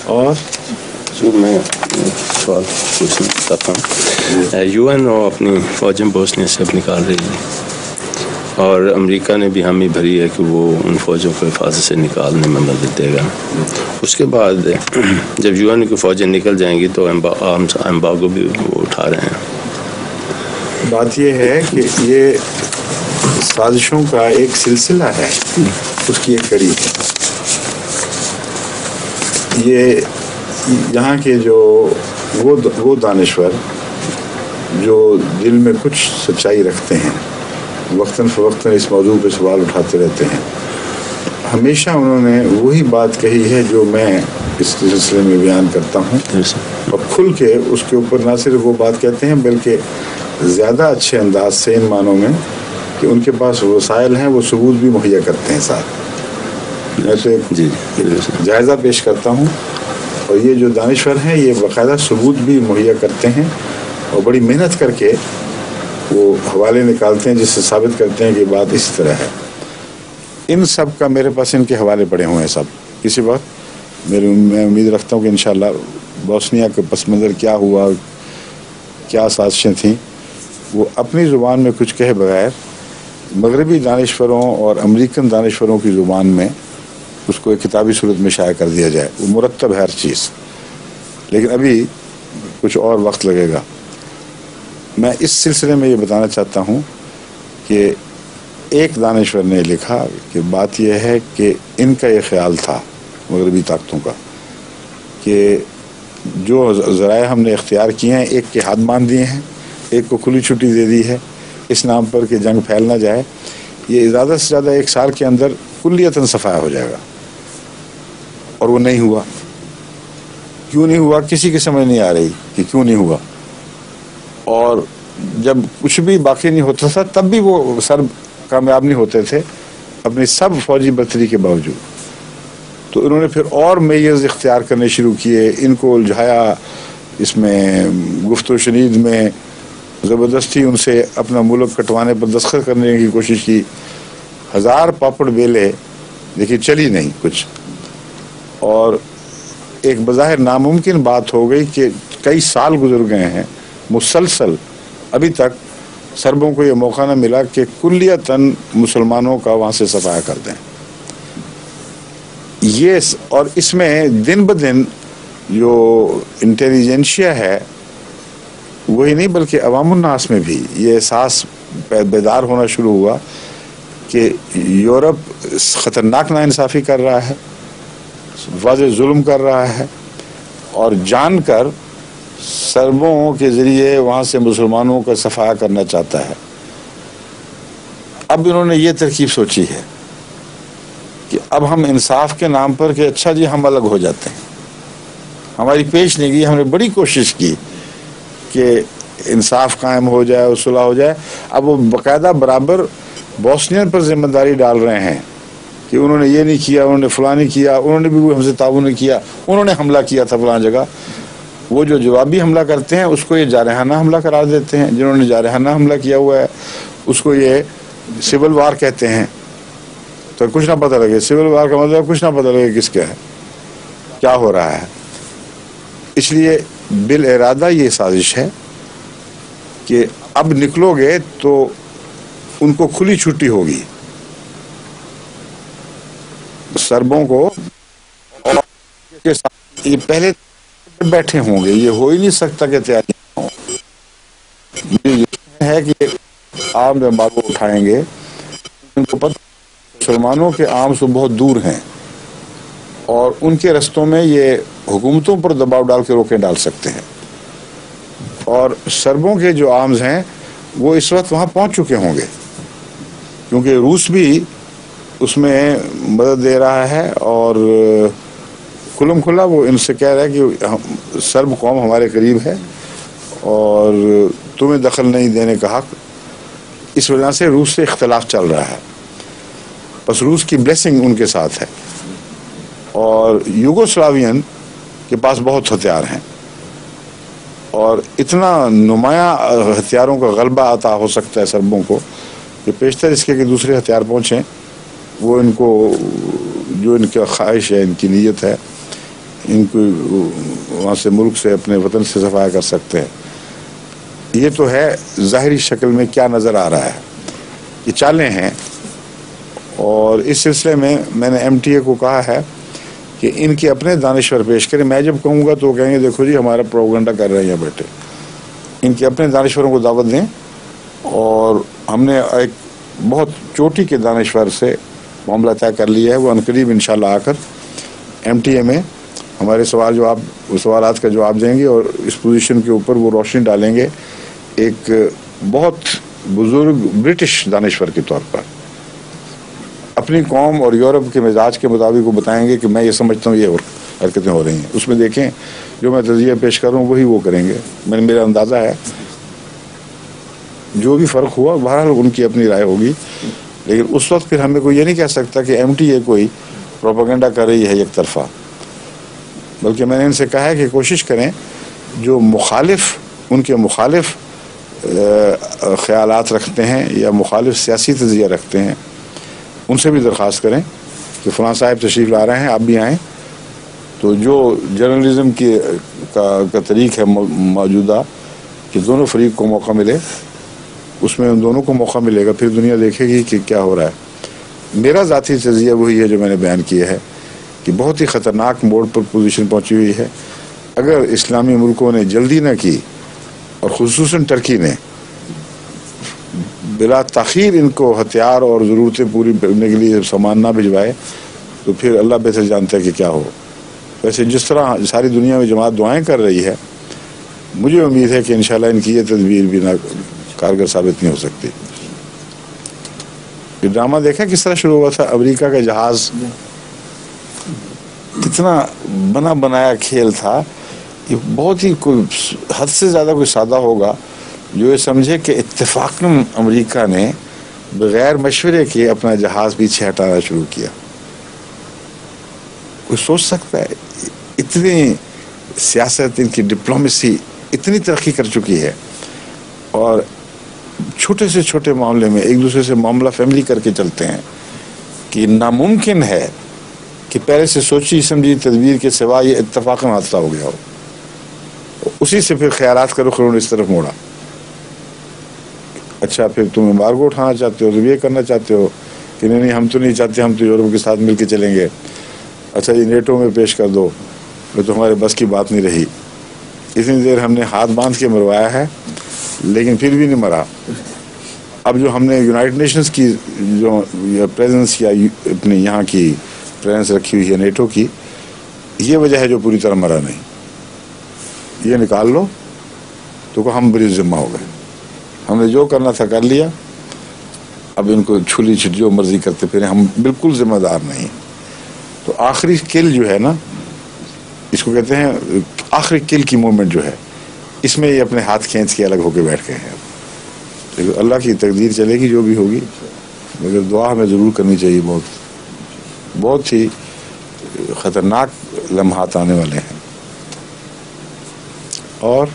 اور میں سوال پوچھنا چاہتا ہوں، یو این او اپنی فوجیں بوسنیا سے اب نکال رہی ہے اور امریکہ نے بھی حامی بھری ہے کہ وہ ان فوجوں کو حفاظت سے نکالنے میں مدد دے گا. اس کے بعد جب یو این او کی فوجیں نکل جائیں گی تو ایمبارگو بھی وہ اٹھا رہے ہیں. بات یہ ہے کہ یہ سازشوں کا ایک سلسلہ ہے، اس کی ایک کڑی ہے. یہ یہاں کے جو وہ دانشور جو دل میں کچھ سچائی رکھتے ہیں، وقتاً فوقتاً اس موضوع پہ سوال اٹھاتے رہتے ہیں، ہمیشہ انہوں نے وہی بات کہی ہے جو میں اس سلسلے میں بیان کرتا ہوں، اور کھل کے اس کے اوپر نہ صرف وہ بات کہتے ہیں بلکہ زیادہ اچھے انداز سے ان معنوں میں کہ ان کے پاس وسائل ہیں، وہ ثبوت بھی مہیا کرتے ہیں ساتھ. میں تو ایک جائزہ پیش کرتا ہوں، اور یہ جو دانشور ہیں یہ باقاعدہ ثبوت بھی مہیا کرتے ہیں اور بڑی محنت کر کے وہ حوالے نکالتے ہیں جس سے ثابت کرتے ہیں کہ بات اس طرح ہے. ان سب کا میرے پاس ان کے حوالے پڑے ہوئے ہیں سب. کسی وقت میں امید رکھتا ہوں کہ انشاءاللہ بوسنیا کے پس منظر کیا ہوا، کیا سازشیں تھیں، وہ اپنی زبان میں کچھ کہے بغیر مغربی دانشوروں اور امریکن دانشوروں کی زبان میں اس کو ایک کتابی صورت میں شائع کر دیا جائے. وہ مرتب ہے ہر چیز، لیکن ابھی کچھ اور وقت لگے گا. میں اس سلسلے میں یہ بتانا چاہتا ہوں کہ ایک دانشور نے لکھا کہ بات یہ ہے کہ ان کا یہ خیال تھا مغربی طاقتوں کا کہ جو ذرائع ہم نے اختیار کیے ہیں، ایک کے ہاتھ باندھ دیے ہیں، ایک کو کھلی چھٹی دے دی ہے اس نام پر کہ جنگ پھیل نہ جائے، یہ زیادہ سے زیادہ 1 سال کے اندر کلیتاً صفایا ہو جائے گا. اور وہ نہیں ہوا. کیوں نہیں ہوا کسی کی سمجھ نہیں آ رہی کہ کیوں نہیں ہوا. اور جب کچھ بھی باقی نہیں ہوتا تھا تب بھی وہ سر کامیاب نہیں ہوتے تھے اپنی سب فوجی برتری کے باوجود. تو انہوں نے پھر اور میئرز اختیار کرنے شروع کیے، ان کو الجھایا اس میں گفت و شنید میں، زبردستی ان سے اپنا ملک کٹوانے پر دستخط کرنے کی کوشش کی. 1000 پاپڑ بیلے، دیکھیے چلی نہیں کچھ. اور ایک بظاہر ناممکن بات ہو گئی کہ کئی سال گزر گئے ہیں مسلسل، ابھی تک سربوں کو یہ موقع نہ ملا کہ کلیتاً مسلمانوں کا وہاں سے صفایا کر دیں. یہ اور اس میں دن بدن جو انٹیلیجنشیا ہے وہی نہیں بلکہ عوام الناس میں بھی یہ احساس بیدار ہونا شروع ہوا کہ یورپ خطرناک ناانصافی کر رہا ہے، واضح ظلم کر رہا ہے، اور جان کر سربوں کے ذریعے وہاں سے مسلمانوں کا صفایا کرنا چاہتا ہے. اب انہوں نے یہ ترکیب سوچی ہے کہ اب ہم انصاف کے نام پر کہ اچھا جی ہم الگ ہو جاتے ہیں، ہماری پیش نہیں گئی، ہم نے بڑی کوشش کی کہ انصاف قائم ہو جائے اور صلح ہو جائے. اب وہ باقاعدہ برابر بوسنین پر ذمہ داری ڈال رہے ہیں کہ انہوں نے یہ نہیں کیا، انہوں نے فلاں نہیں کیا، انہوں نے بھی ہم سے تعاون نہیں کیا، انہوں نے حملہ کیا تھا فلاں جگہ. وہ جو جوابی حملہ کرتے ہیں اس کو یہ جارحانہ حملہ قرار دیتے ہیں. جنہوں نے جارحانہ حملہ کیا ہوا ہے اس کو یہ سول وار کہتے ہیں. تو کچھ نہ پتہ لگے، سول وار کا مطلب کچھ نہ پتہ لگے کس کا ہے، کیا ہو رہا ہے. اس لیے بالارادہ یہ سازش ہے کہ اب نکلو گے تو ان کو کھلی چھٹی ہوگی سربوں کو، اور یہ پہلے بیٹھے ہوں گے. یہ ہو ہی نہیں سکتا کہ تیاری ہو. یہ ہے کہ عام ایمبارگو اٹھائیں گے، ان کو پتہ مسلمانوں کے عام سے بہت دور ہیں اور ان کے رستوں میں یہ حکومتوں پر دباؤ ڈال کے روکے ڈال سکتے ہیں. اور سربوں کے جو آرمز ہیں وہ اس وقت وہاں پہنچ چکے ہوں گے کیونکہ روس بھی اس میں مدد دے رہا ہے اور کھلم کھلا وہ ان سے کہہ رہا ہے کہ سرب قوم ہمارے قریب ہے اور تمہیں دخل نہیں دینے کا حق. اس وجہ سے روس سے اختلاف چل رہا ہے. بس روس کی بلیسنگ ان کے ساتھ ہے اور یوگوسلاوین کے پاس بہت ہتھیار ہیں اور اتنا نمایاں ہتھیاروں کا غلبہ عطا ہو سکتا ہے سربوں کو کہ پیشتر اس کے کہ دوسرے ہتھیار پہنچیں. وہ ان کو جو ان کا خواہش ہے، ان کی نیت ہے، ان کو وہاں سے ملک سے اپنے وطن سے صفایا کر سکتے ہیں. یہ تو ہے ظاہری شکل میں کیا نظر آ رہا ہے، یہ چالیں ہیں. اور اس سلسلے میں میں نے ایم ٹی اے کو کہا ہے کہ ان کے اپنے دانشور پیش کریں. میں جب کہوں گا تو کہیں گے دیکھو جی ہمارا پروپیگنڈا کر رہے ہیں بیٹے. ان کے اپنے دانشوروں کو دعوت دیں. اور ہم نے ایک بہت چوٹی کے دانشور سے معاملہ طے کر لیا ہے، وہ عنقریب انشاءاللہ آ کر ایم ٹی اے میں ہمارے سوالات کا جواب دیں گے اور اس پوزیشن کے اوپر وہ روشنی ڈالیں گے ایک بہت بزرگ برٹش دانشور کے طور پر. اپنی قوم اور یورپ کے مزاج کے مطابق وہ بتائیں گے کہ میں یہ سمجھتا ہوں یہ حرکتیں ہو رہی ہیں. اس میں دیکھیں جو میں تجزیہ پیش کر رہا ہوں وہی وہ کریں گے. میرا اندازہ ہے جو بھی فرق ہوا بہرحال ان کی اپنی رائے ہوگی، لیکن اس وقت پھر ہمیں کوئی یہ نہیں کہہ سکتا کہ ایم ٹی اے کوئی پروپیگنڈا کر رہی ہے یک طرفہ. بلکہ میں نے ان سے کہا ہے کہ کوشش کریں جو ان کے مخالف خیالات رکھتے ہیں یا مخالف سیاسی تجزیہ رکھتے ہیں ان سے بھی درخواست کریں کہ فلاں صاحب تشریف لا رہے ہیں، آپ بھی آئیں. تو جو جرنلزم کا طریق ہے موجودہ کہ دونوں فریق کو موقع ملے، اس میں ان دونوں کو موقع ملے گا، پھر دنیا دیکھے گی کہ کیا ہو رہا ہے. میرا ذاتی تجزیہ وہی ہے جو میں نے بیان کیا ہے کہ بہت ہی خطرناک موڑ پر پوزیشن پہنچی ہوئی ہے. اگر اسلامی ملکوں نے جلدی نہ کی اور خصوصاً ٹرکی نے بلا تاخیر ان کو ہتھیار اور ضرورتیں پوری کرنے کے لیے سامان نہ بھجوائے تو پھر اللہ بہتر جانتا ہے کہ کیا ہو. ویسے جس طرح ساری دنیا میں جماعت دعائیں کر رہی ہے، مجھے امید ہے کہ انشاءاللہ ان کی یہ تدبیر بھی نہ کارگر ثابت نہیں ہو سکتی. یہ ڈرامہ دیکھا کس طرح شروع ہوا تھا؟ امریکہ کا جہاز کتنا بنا بنایا کھیل تھا. یہ بہت ہی کوئی حد سے زیادہ کوئی سادہ ہوگا جو یہ سمجھے کہ اتفاقاً امریکہ نے بغیر مشورے کے اپنا جہاز پیچھے ہٹانا شروع کیا. کوئی سوچ سکتا ہے؟ اتنی سیاست، ان کی ڈپلومیسی اتنی ترقی کر چکی ہے اور چھوٹے سے چھوٹے معاملے میں ایک دوسرے سے معاملہ فیملی کر کے چلتے ہیں کہ ناممکن ہے کہ پہلے سے سوچی سمجھی تدبیر کے سوا یہ اتفاقاً حادثہ ہو گیا ہو. اسی سے پھر خیالات کا رخ انہوں نے اس طرف موڑا. اچھا پھر تم امبارگو اٹھانا چاہتے ہو، تم یہ کرنا چاہتے ہو کہ نہیں ہم تو نہیں چاہتے، ہم تو یورپ کے ساتھ مل کے چلیں گے. اچھا یہ نیٹو میں پیش کر دو، یہ تو ہمارے بس کی بات نہیں رہی. اتنی دیر ہم نے ہاتھ باندھ کے مروایا ہے لیکن پھر بھی نہیں مرا. اب جو ہم نے یونائٹڈ نیشنز کی جو پریزنس یا اپنی یہاں کی پریزنس رکھی ہوئی ہے نیٹو کی، یہ وجہ ہے جو پوری طرح مرا نہیں. یہ نکال لو تو ہم بری ذمہ ہو گئے. ہم نے جو کرنا تھا کر لیا، اب ان کو چھلی چھٹ جو مرضی کرتے پھریں، ہم بالکل ذمہ دار نہیں. تو آخری کل جو ہے نا، اس کو کہتے ہیں آخری کل کی مومنٹ جو ہے، اس میں یہ اپنے ہاتھ کھینچ کے الگ ہو کے بیٹھ گئے ہیں. اللہ کی تقدیر چلے گی جو بھی ہوگی، مگر دعا ہمیں ضرور کرنی چاہیے. بہت ہی خطرناک لمحات آنے والے ہیں. اور